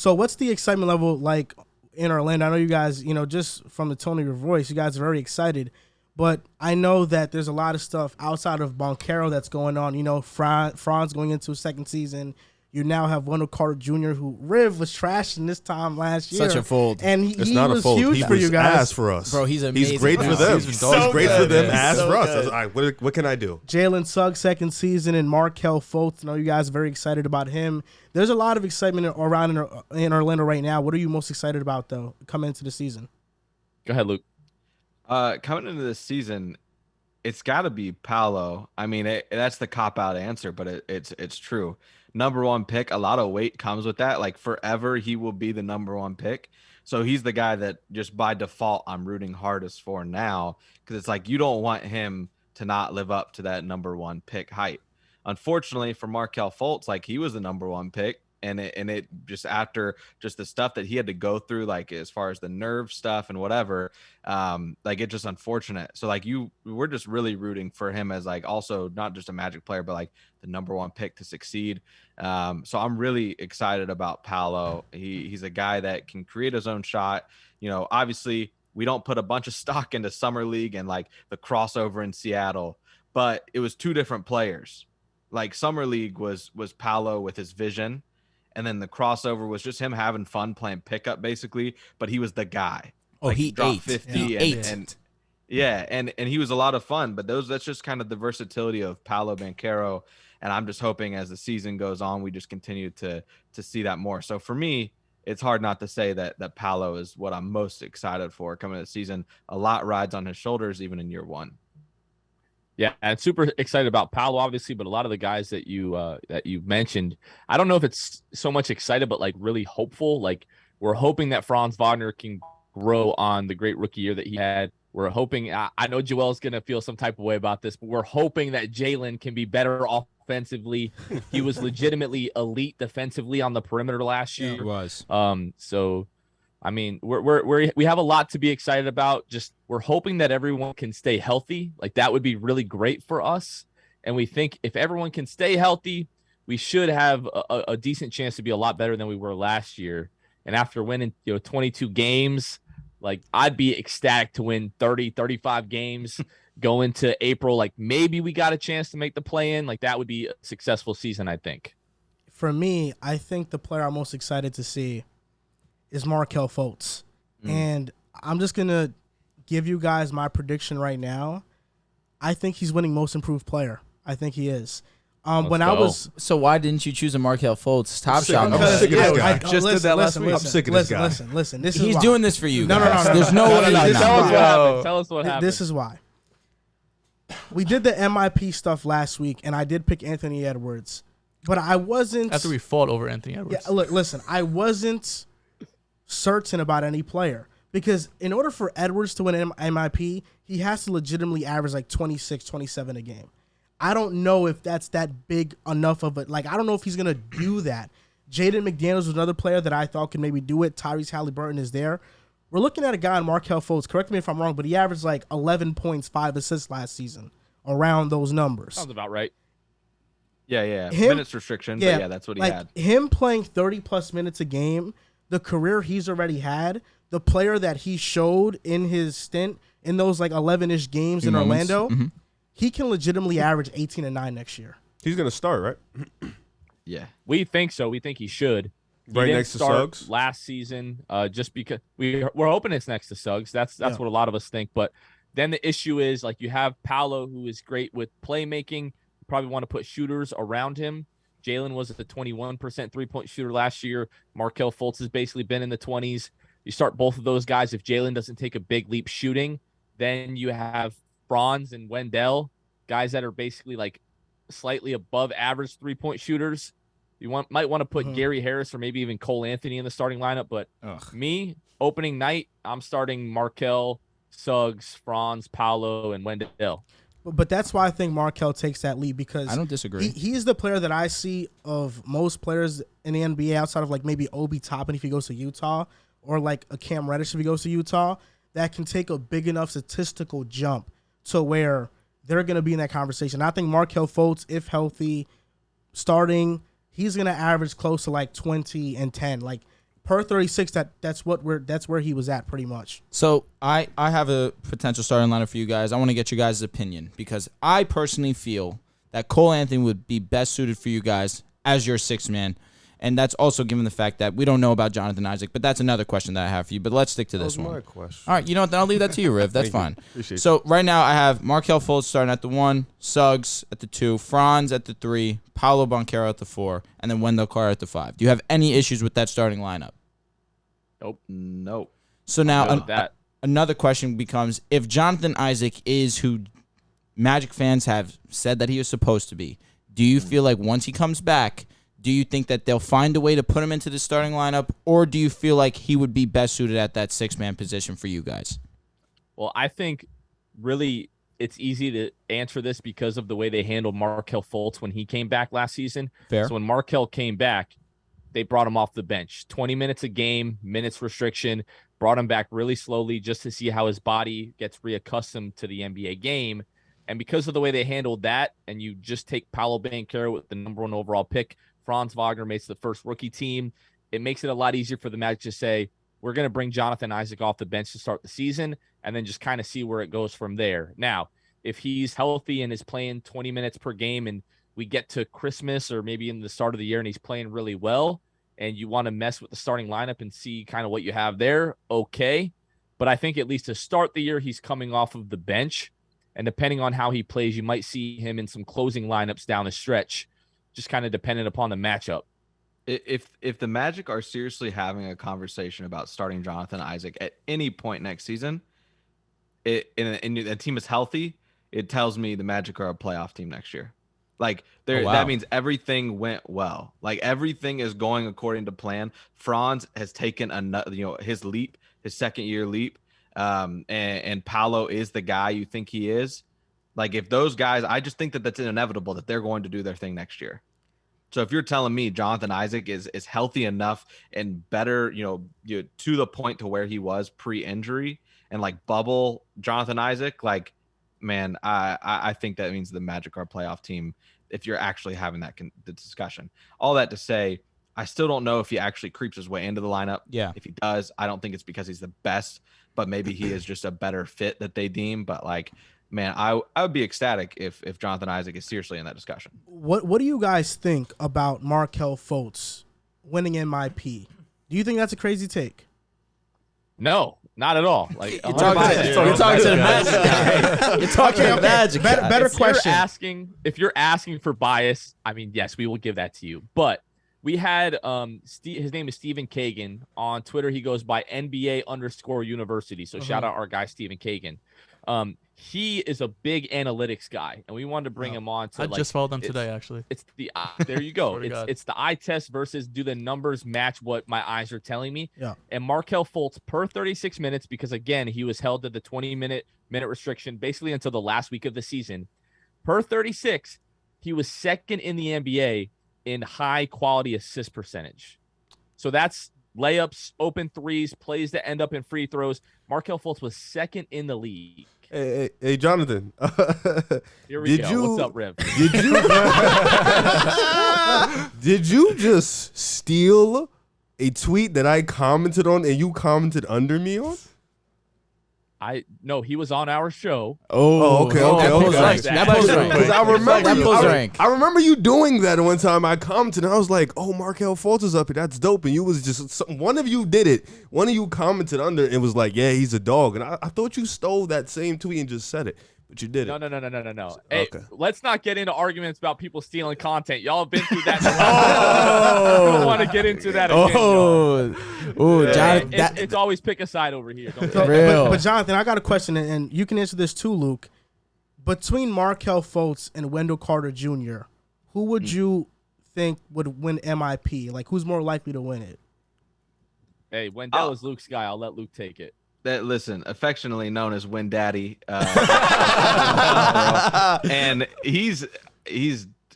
So what's the excitement level like in Orlando? I know you guys, just from the tone of your voice, you guys are very excited. But I know that there's a lot of stuff outside of Boncaro that's going on. Franz going into his second season. You now have Wendell Carter Jr., who Riv was trashing this time last year. Such a fold. And he was huge for you guys. Ass for us. Bro, he's amazing. He's great for them. He's great for them, ass so for us. good. All right, what can I do? Jalen Suggs, second season, and Markelle Fultz. I know you guys are very excited about him. There's a lot of excitement around in Orlando right now. What are you most excited about, though, coming into the season? Go ahead, Luke. Coming into this season, it's got to be Paolo. I mean, that's the cop-out answer, but it's true. Number one pick, a lot of weight comes with that. Like forever, he will be the number one pick. So he's the guy that just by default I'm rooting hardest for now, because it's like you don't want him to not live up to that number one pick hype. Unfortunately for Markelle Fultz, like he was the number one pick. And it just after just the stuff that he had to go through, like as far as the nerve stuff and whatever, like it's just unfortunate. So like we're just really rooting for him as like also not just a Magic player, but like the number one pick to succeed. So I'm really excited about Paolo. He's a guy that can create his own shot. Obviously we don't put a bunch of stock into Summer League and like the crossover in Seattle, but it was two different players. Like Summer League was Paolo with his vision. And then the crossover was just him having fun playing pickup, basically. But he was the guy. Oh, like, he dropped ate. 50 Yeah. and he was a lot of fun. But that's just kind of the versatility of Paolo Banchero. And I'm just hoping as the season goes on, we just continue to see that more. So for me, it's hard not to say that Paolo is what I'm most excited for coming to the season. A lot rides on his shoulders, even in year one. Yeah, and super excited about Paolo, obviously, but a lot of the guys that you mentioned, I don't know if it's so much excited, but like really hopeful. Like we're hoping that Franz Wagner can grow on the great rookie year that he had. We're hoping, I know Joel's going to feel some type of way about this, but we're hoping that Jalen can be better offensively. He was legitimately elite defensively on the perimeter last year. He was. So I mean, we have a lot to be excited about. Just we're hoping that everyone can stay healthy. Like that would be really great for us. And we think if everyone can stay healthy, we should have a decent chance to be a lot better than we were last year. And after winning, 22 games, like I'd be ecstatic to win 30, 35 games, go into April. Like maybe we got a chance to make the play in. Like that would be a successful season, I think. For me, I think the player I'm most excited to see is Markelle Fultz. And I'm just going to give you guys my prediction right now. I think he's winning most improved player. I think he is. So why didn't you choose a Markelle Fultz top shot? I'm sick of this guy. Just did that last week. I'm sick of this guy. Listen. He's doing this for you. No. There's no way. Tell us what happened. This is why. We did the MIP stuff last week, and I did pick Anthony Edwards. But I wasn't... After we fought over Anthony Edwards. Yeah, look, listen. I wasn't certain about any player. Because in order for Edwards to win an MIP, he has to legitimately average like 26, 27 a game. I don't know if that's that big enough of it. Like, I don't know if he's going to do that. Jaden McDaniels was another player that I thought could maybe do it. Tyrese Halliburton is there. We're looking at a guy in Markelle Fultz. Correct me if I'm wrong, but he averaged like 11 points, 5 assists last season. Around those numbers. Sounds about right. Yeah. Minutes restriction, but yeah, that's what he had. Him playing 30-plus minutes a game, the career he's already had, the player that he showed in his stint in those like 11-ish games in Orlando, he can legitimately average 18 and 9 next year. He's going to start, right? Yeah. We think so. We think he should. Right next to Suggs? Last season, just because we're hoping it's next to Suggs. That's what a lot of us think. But then the issue is, like, you have Paolo, who is great with playmaking. You probably want to put shooters around him. Jalen was at the 21% three-point shooter last year. Markelle Fultz has basically been in the 20s. You start both of those guys. If Jalen doesn't take a big leap shooting, then you have Franz and Wendell, guys that are basically like slightly above average three-point shooters. You might want to put Gary Harris or maybe even Cole Anthony in the starting lineup. But me, opening night, I'm starting Markelle, Suggs, Franz, Paolo, and Wendell. But that's why I think Markelle takes that lead, because I don't disagree. He is the player that I see of most players in the NBA outside of like maybe Obi Toppin if he goes to Utah, or like a Cam Reddish if he goes to Utah, that can take a big enough statistical jump to where they're going to be in that conversation. I think Markelle Fultz, if healthy, starting, he's going to average close to like 20 and 10. Like per 36, that's where he was at pretty much. So I have a potential starting lineup for you guys. I want to get your guys' opinion because I personally feel that Cole Anthony would be best suited for you guys as your sixth man. And that's also given the fact that we don't know about Jonathan Isaac, but that's another question that I have for you. But let's stick to this one. My question. All right, you know what? Then I'll leave that to you, Riv. That's fine. Appreciate So right now I have Markelle Fultz starting at the 1, Suggs at the 2, Franz at the 3, Paolo Banchero at the 4, and then Wendell Carter at the 5. Do you have any issues with that starting lineup? Nope. So now another question becomes, if Jonathan Isaac is who Magic fans have said that he was supposed to be, do you feel like once he comes back, do you think that they'll find a way to put him into the starting lineup, or do you feel like he would be best suited at that six-man position for you guys? Well, I think really it's easy to answer this because of the way they handled Markelle Fultz when he came back last season. Fair. So when Markelle came back, they brought him off the bench. 20 minutes a game, minutes restriction, brought him back really slowly just to see how his body gets reaccustomed to the NBA game. And because of the way they handled that, and you just take Paolo Banchero with the number 1 overall pick, Franz Wagner makes the first rookie team. It makes it a lot easier for the Magic to say, we're going to bring Jonathan Isaac off the bench to start the season and then just kind of see where it goes from there. Now, if he's healthy and is playing 20 minutes per game and we get to Christmas or maybe in the start of the year and he's playing really well and you want to mess with the starting lineup and see kind of what you have there, okay. But I think at least to start the year, he's coming off of the bench. And depending on how he plays, you might see him in some closing lineups down the stretch, just kind of dependent upon the matchup. If the Magic are seriously having a conversation about starting Jonathan Isaac at any point next season, and the team is healthy, it tells me the Magic are a playoff team next year. Like that means everything went well. Like everything is going according to plan. Franz has taken his leap, his second year leap. And Paolo is the guy you think he is. Like if those guys, I just think that that's inevitable that they're going to do their thing next year. So if you're telling me Jonathan Isaac is healthy enough and better, to the point to where he was pre-injury and like bubble Jonathan Isaac, like, man, I think that means the Magic are a playoff team if you're actually having the discussion. All that to say, I still don't know if he actually creeps his way into the lineup. Yeah. If he does, I don't think it's because he's the best, but maybe he is just a better fit that they deem. But like, man, I would be ecstatic if Jonathan Isaac is seriously in that discussion. What do you guys think about Markelle Fultz winning MIP? Do you think that's a crazy take? No, not at all. Like you're talking to the Magic guy. You're talking to the Magic guy. Better question. If you're asking for bias, I mean, yes, we will give that to you. But we had his name is Stephen Kagan on Twitter. He goes by NBA_university. So shout out our guy Stephen Kagan. He is a big analytics guy, and we wanted to bring him on. I just followed them today, actually. It's the there you go. it's the eye test versus do the numbers match what my eyes are telling me? Yeah. And Markelle Fultz per 36 minutes, because again he was held to the 20-minute restriction basically until the last week of the season. Per 36, he was second in the NBA in high quality assist percentage. So that's layups, open threes, plays that end up in free throws. Markelle Fultz was second in the league. Hey, Jonathan. Here we go. What's up, Rev? Did you just steal a tweet that I commented on and you commented under me on? No, he was on our show. Oh, okay. That pulls rank. Because I remember you doing that one time. I commented and I was like, "Oh, Markelle Fultz is up here. That's dope." And you was just one of you did it. One of you commented under and was like, "Yeah, he's a dog." And I thought you stole that same tweet and just said it, but you did it. No. Hey, let's not get into arguments about people stealing content. Y'all have been through that. I don't want to get into that again. John, it's always pick a side over here. But Jonathan, I got a question, and you can answer this too, Luke. Between Markelle Fultz and Wendell Carter Jr., who would you think would win MIP? Like, who's more likely to win it? Hey, Wendell is Luke's guy. I'll let Luke take it. Listen, affectionately known as Win Daddy, and he's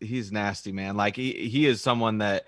nasty, man. Like he is someone that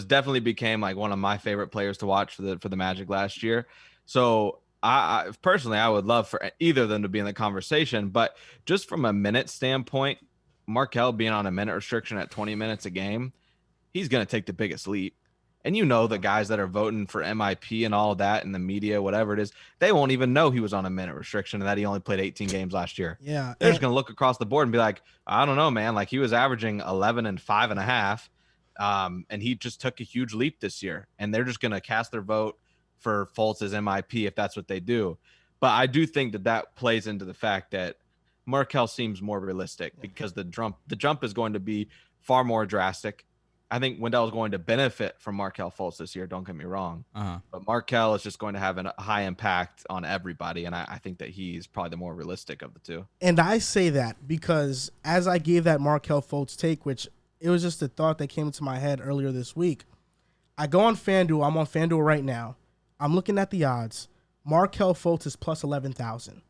definitely became like one of my favorite players to watch for the Magic last year. So I personally, I would love for either of them to be in the conversation, but just from a minute standpoint, Markelle being on a minute restriction at 20 minutes a game, he's going to take the biggest leap. And the guys that are voting for MIP and all of that in the media, whatever it is, they won't even know he was on a minute restriction and that he only played 18 games last year. Yeah. They're just going to look across the board and be like, I don't know, man. Like he was averaging 11 and 5.5. And he just took a huge leap this year. And they're just going to cast their vote for Fultz as MIP if that's what they do. But I do think that plays into the fact that Markelle seems more realistic because the jump is going to be far more drastic. I think Wendell is going to benefit from Markelle Fultz this year. Don't get me wrong. But Markelle is just going to have a high impact on everybody. And I think that he's probably the more realistic of the two. And I say that because as I gave that Markelle Fultz take, which it was just a thought that came into my head earlier this week, I go on FanDuel. I'm on FanDuel right now. I'm looking at the odds. Markelle Fultz is plus 11,000.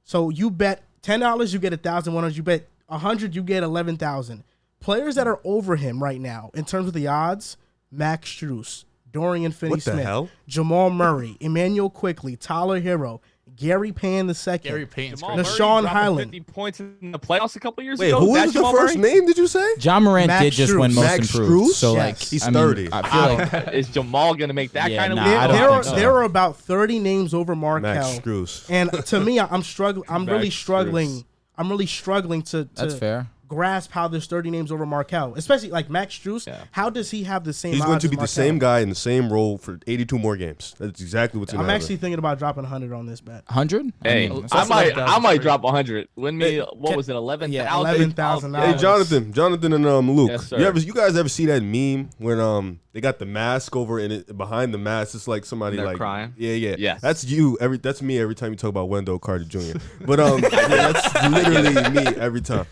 So you bet $10, you get 1,100. You bet 100, you get 11,000. Players that are over him right now in terms of the odds: Max Strus, Dorian Finney-Smith, Jamal Murray, Emmanuel Quickly, Tyler Hero, Gary Payne II, Gary Payne's Deshaun Highland. 50 points in the playoffs a couple years Wait, ago. who was the first name? Did you say? John Moran Max did just win Strus. most Max improved. Strus? So Yes. He's I 30. I feel like Is Jamal going to make that Yeah, kind of nah, leap? I don't think so. There are about 30 names over Max Markelle. Strus. And to me, I'm struggling. I'm really Max struggling. Strus. I'm really struggling to that's fair. grasp how there's 30 names over Markelle, especially like Max Strus. Yeah. How does he have the same? He's going odds to as be the Markelle? same guy in the same role for 82 more games. That's exactly what's going to I'm happen. actually thinking about dropping 100 on this bet. 100? Hey, I might drop 100. Win me, what was it, 11,000? Yeah, $11,000. Hey, Jonathan and Luke, Yes, sir. you guys ever see that meme when they got the mask over and behind the mask it's like somebody They're like crying? Yeah. Yes. That's you. That's me every time you talk about Wendell Carter Jr. But that's literally me every time.